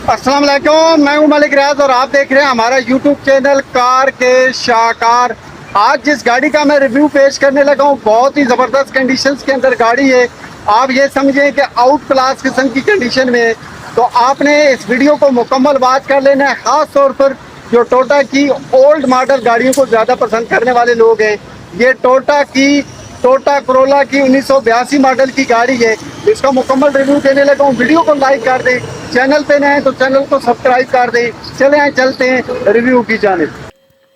अस्सलाम वालेकुम, मैं हूं मलिक रियाज और आप देख रहे हैं हमारा यूट्यूब चैनल कार के शाहकार। आज जिस गाड़ी का मैं रिव्यू पेश करने लगा हूं बहुत ही ज़बरदस्त कंडीशंस के अंदर गाड़ी है। आप ये समझें कि आउट क्लास किस्म की कंडीशन में है, तो आपने इस वीडियो को मुकम्मल वॉच कर लेना है। ख़ास तौर पर जो टोटा की ओल्ड मॉडल गाड़ियों को ज़्यादा पसंद करने वाले लोग हैं, ये टोटा करोला की 1982 मॉडल की गाड़ी है। इसका मुकम्मल रिव्यू देने लगा हूँ। वीडियो को लाइक कर दें, चैनल पे नए हैं तो चैनल को सब्सक्राइब कर दें। चलते हैं रिव्यू की जानिब।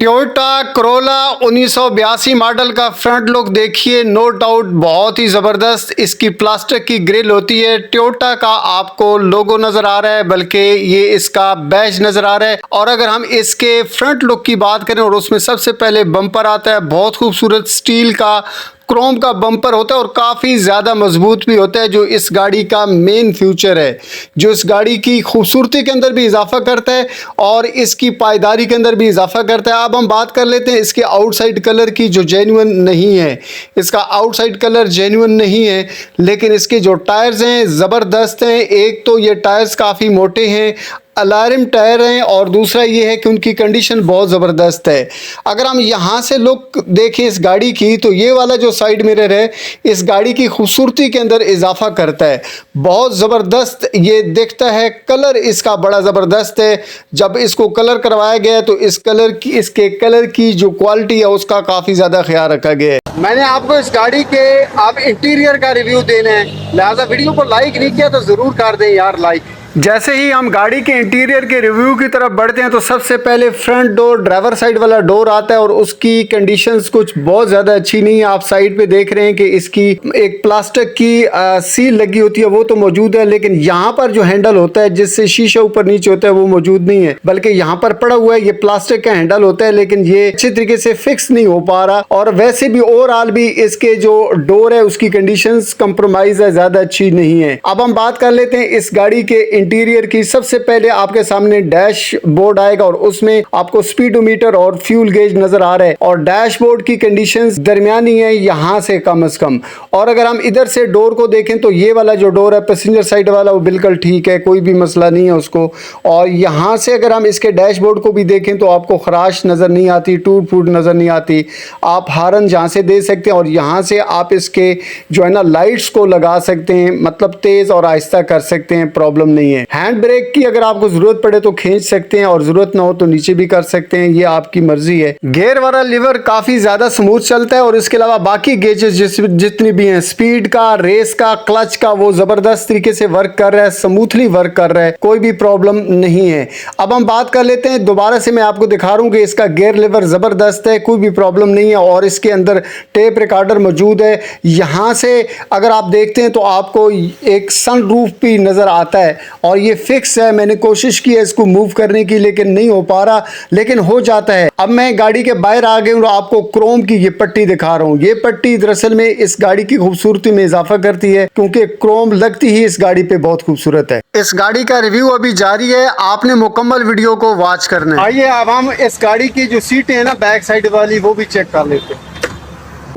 टोयोटा करोला 1982 मॉडल का फ्रंट लुक देखिए, नो डाउट बहुत ही ज़बरदस्त। इसकी प्लास्टिक की ग्रिल होती है। टोयोटा का आपको लोगो नज़र आ रहा है, बल्कि ये इसका बैज नज़र आ रहा है। और अगर हम इसके फ्रंट लुक की बात करें और उसमें सबसे पहले बम्पर आता है, बहुत खूबसूरत स्टील का क्रोम का बम्पर होता है और काफ़ी ज़्यादा मजबूत भी होता है, जो इस गाड़ी का मेन फ्यूचर है, जो इस गाड़ी की खूबसूरती के अंदर भी इजाफा करता है और इसकी पायदारी के अंदर भी इजाफा करता है। अब हम बात कर लेते हैं इसके आउटसाइड कलर की, जो जेन्युइन नहीं है। इसका आउटसाइड कलर जेन्युइन नहीं है, लेकिन इसके जो टायर्स हैं ज़बरदस्त हैं। एक तो ये टायर्स काफ़ी मोटे हैं, अलार्म टायर हैं, और दूसरा ये है कि उनकी कंडीशन बहुत ज़बरदस्त है। अगर हम यहाँ से लुक देखें इस गाड़ी की, तो ये वाला जो साइड मिरर है इस गाड़ी की खूबसूरती के अंदर इजाफा करता है। बहुत ज़बरदस्त ये दिखता है। कलर इसका बड़ा ज़बरदस्त है। जब इसको कलर करवाया गया तो इसके कलर की जो क्वालिटी है उसका काफ़ी ज़्यादा ख्याल रखा गया है। मैंने आपको इस गाड़ी के आप इंटीरियर का रिव्यू देना है, लिहाजा वीडियो को लाइक नहीं किया तो ज़रूर कर दें यार लाइक। जैसे ही हम गाड़ी के इंटीरियर के रिव्यू की तरफ बढ़ते हैं तो सबसे पहले फ्रंट डोर, ड्राइवर साइड वाला डोर आता है और उसकी कंडीशंस कुछ बहुत ज़्यादा अच्छी नहीं है। आप साइड पे देख रहे हैं कि इसकी एक प्लास्टिक की सील लगी होती है, वो तो मौजूद है, लेकिन यहाँ पर जो हैंडल होता है जिससे शीशा ऊपर नीचे होता है वो मौजूद नहीं है, बल्कि यहाँ पर पड़ा हुआ है। ये प्लास्टिक का हैंडल होता है, लेकिन ये अच्छे तरीके से फिक्स नहीं हो पा रहा। और वैसे भी ओवरऑल भी इसके जो डोर है उसकी कंडीशंस कंप्रोमाइज है, ज़्यादा अच्छी नहीं है। अब हम बात कर लेते हैं इस गाड़ी के इंटीरियर की। सबसे पहले आपके सामने डैशबोर्ड आएगा और उसमें आपको स्पीडोमीटर और फ्यूल गेज नजर आ रहा है, और डैशबोर्ड की कंडीशंस दरमियानी है, यहां से कम से कम। और अगर हम इधर से डोर को देखें तो ये वाला जो डोर है पैसेंजर साइड वाला, वो बिल्कुल ठीक है, कोई भी मसला नहीं है उसको। और यहां से अगर हम इसके डैशबोर्ड को भी देखें तो आपको खराश नजर नहीं आती, टूट फूट नजर नहीं आती। आप हारन जहां से दे सकते हैं और यहां से आप इसके जो है ना लाइट्स को लगा सकते हैं, मतलब तेज और आहिस्ता कर सकते हैं, प्रॉब्लम नहीं है। हैंड ब्रेक की अगर आपको जरूरत पड़े तो खींच सकते हैं और जरूरत ना हो तो नीचे भी कर सकते हैं, ये आपकी मर्जी है। गियर वाला लीवर काफी ज्यादा स्मूथ चलता है और इसके अलावा बाकी गेजेस जितनी भी हैं, स्पीड का, रेस का, क्लच का, वो जबरदस्त तरीके से वर्क कर रहा है, स्मूथली वर्क कर रहा है, कोई भी प्रॉब्लम नहीं है। अब हम बात कर लेते हैं, दोबारा से मैं आपको दिखा रहा हूं कि इसका गियर लीवर जबरदस्त है, कोई भी प्रॉब्लम नहीं है। और इसके अंदर टेप रिकॉर्डर मौजूद है। यहां से अगर आप देखते हैं तो आपको एक सनरूफ भी नजर आता है और ये फिक्स है। मैंने कोशिश की है इसको मूव करने की, लेकिन नहीं हो पा रहा, लेकिन हो जाता है। अब मैं गाड़ी के बाहर आ गया हूं, आपको क्रोम की ये पट्टी दिखा रहा हूं। ये पट्टी दरअसल में इस गाड़ी की खूबसूरती में इजाफा करती है, क्योंकि क्रोम लगती ही इस गाड़ी पे बहुत खूबसूरत है। इस गाड़ी का रिव्यू अभी जारी है, आपने मुकम्मल वीडियो को वॉच करना है। आइए अब हम इस गाड़ी की जो सीटें हैं ना बैक साइड वाली, वो भी चेक कर लेते हैं।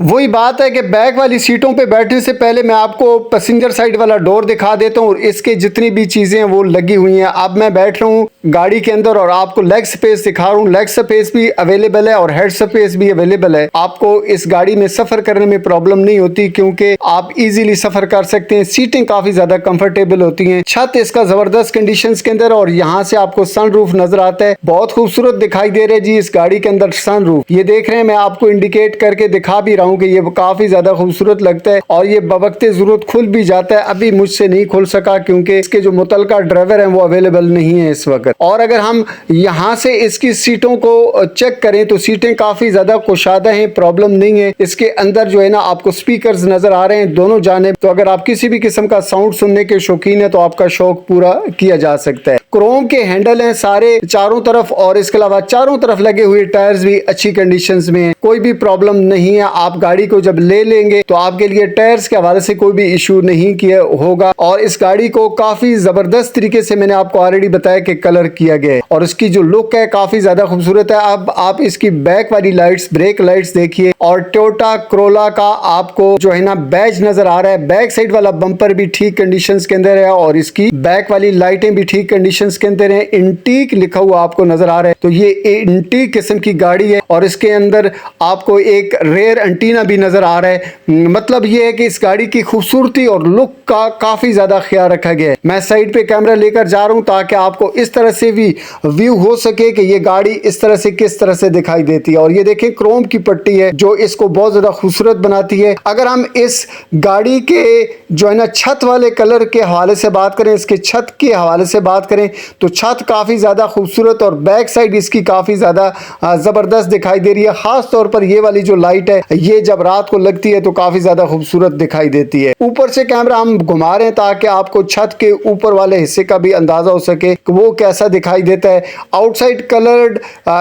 वही बात है कि बैक वाली सीटों पे बैठने से पहले मैं आपको पैसेंजर साइड वाला डोर दिखा देता हूँ और इसके जितनी भी चीज़ें हैं वो लगी हुई हैं। अब मैं बैठ रहा हूँ गाड़ी के अंदर और आपको लेग स्पेस दिखा रहा हूँ। लेग स्पेस भी अवेलेबल है और हेड स्पेस भी अवेलेबल है। आपको इस गाड़ी में सफ़र करने में प्रॉब्लम नहीं होती, क्योंकि आप इजीली सफ़र कर सकते हैं। सीटें काफ़ी ज़्यादा कंफर्टेबल होती हैं। छत इसका ज़बरदस्त कंडीशन के अंदर, और यहाँ से आपको सनरूफ नज़र आता है, बहुत खूबसूरत दिखाई दे रहा है जी इस गाड़ी के अंदर सनरूफ। ये देख रहे हैं, मैं आपको इंडिकेट करके दिखा भी रहा हूँ कि ये काफी ज्यादा खूबसूरत लगता है और ये बवक्ते जरूरत खुल भी जाता है। अभी मुझसे नहीं खुल सका क्योंकि इसके जो मुतलका ड्राइवर हैं वो अवेलेबल नहीं है इस वक्त। और अगर हम यहाँ से इसकी सीटों को चेक करें तो सीटें काफी ज्यादा कुशादा हैं, प्रॉब्लम नहीं है। इसके अंदर जो है ना आपको स्पीकर्स नजर आ रहे हैं दोनों जानिब, तो अगर आप किसी भी किस्म का साउंड सुनने के शौकीन है तो आपका शौक पूरा किया जा सकता है। क्रोम के हैंडल हैं सारे चारों तरफ, और इसके अलावा चारों तरफ लगे हुए टायर्स भी अच्छी कंडीशंस में हैं, कोई भी प्रॉब्लम नहीं है। आप गाड़ी को जब ले लेंगे तो आपके लिए टायर्स के हवाले से कोई भी इशू नहीं किया होगा। और इस गाड़ी को काफी जबरदस्त तरीके से मैंने आपको ऑलरेडी बताया कि कलर किया गया है और उसकी जो लुक है काफी ज्यादा खूबसूरत है। अब आप इसकी बैक वाली लाइट्स, ब्रेक लाइट्स देखिए और टोयोटा कोरोला का आपको जो है ना बैज नजर आ रहा है। बैक साइड वाला बम्पर भी ठीक कंडीशंस के अंदर है और इसकी बैक वाली लाइटें भी ठीक कंडीशंस के अंदर है। इंटीक लिखा हुआ आपको नजर आ रहा है, तो ये इंटीक किस्म की गाड़ी है और इसके अंदर आपको एक रेयर एंटीना भी नजर आ रहा है। मतलब ये है कि इस गाड़ी की खूबसूरती और लुक का काफी ज्यादा ख्याल रखा गया है। मैं साइड पे कैमरा लेकर जा रहा हूं ताकि आपको इस तरह से भी व्यू हो सके कि ये गाड़ी इस तरह से किस तरह से दिखाई देती है। और ये देखें क्रोम की पट्टी है जो इसको बहुत ज्यादा खूबसूरत बनाती है। अगर हम इस गाड़ी के जो है ना छत वाले कलर के हवाले से बात करें, इसके छत के हवाले से बात करें तो छत काफी ज्यादा खूबसूरत और बैक साइड इसकी काफी ज्यादा जबरदस्त दिखाई दे रही है। खास तौर पर ये वाली जो लाइट है ये जब रात को लगती है तो काफी ज्यादा खूबसूरत दिखाई देती है। ऊपर से कैमरा हम घुमा रहे हैं ताकि आपको छत के ऊपर वाले हिस्से का भी अंदाजा हो सके कि वो कैसा दिखाई देता है। आउटसाइड कलर्ड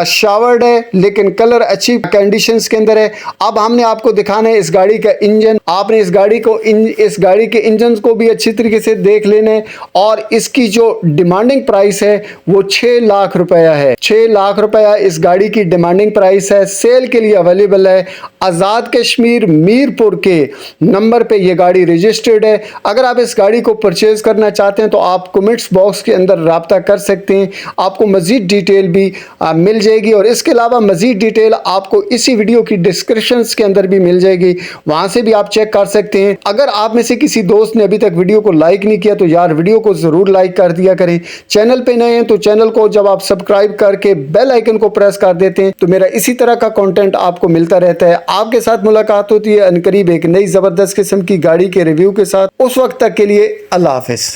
शावर्ड है लेकिन कलर अच्छी कंडीशंस के अंदर है। अब हमने आपको दिखाना है इस गाड़ी का इंजन। आपने इस गाड़ी के इंजन को भी अच्छी तरीके से देख लेना है और इसकी जो डिमांडिंग प्राइस है वो 6 लाख रुपया है। 6 लाख रुपया इस गाड़ी की डिमांडिंग प्राइस है। सेल के लिए अवेलेबल है। आजाद कश्मीर मीरपुर के नंबर पे ये गाड़ी रजिस्टर्ड है। अगर आप इस गाड़ी को परचेज करना चाहते हैं तो आप कमेंट्स बॉक्स के अंदर राब्ता कर सकते हैं, आपको मजीद डिटेल भी मिल जाएगी। और इसके अलावा मजीद डिटेल आपको इसी वीडियो की डिस्क्रिप्शन के अंदर भी मिल जाएगी, वहां से भी आप चेक कर सकते हैं। अगर आप में से किसी दोस्त ने अभी तक वीडियो को लाइक नहीं किया तो यार वीडियो को जरूर लाइक कर दिया करें। चैनल पे नए हैं तो चैनल को जब आप सब्सक्राइब करके बेल आइकन को प्रेस कर देते हैं तो मेरा इसी तरह का कंटेंट आपको मिलता रहता है। आपके साथ मुलाकात होती है अनकरीब एक नई जबरदस्त किस्म की गाड़ी के रिव्यू के साथ। उस वक्त तक के लिए अल्लाह हाफिज।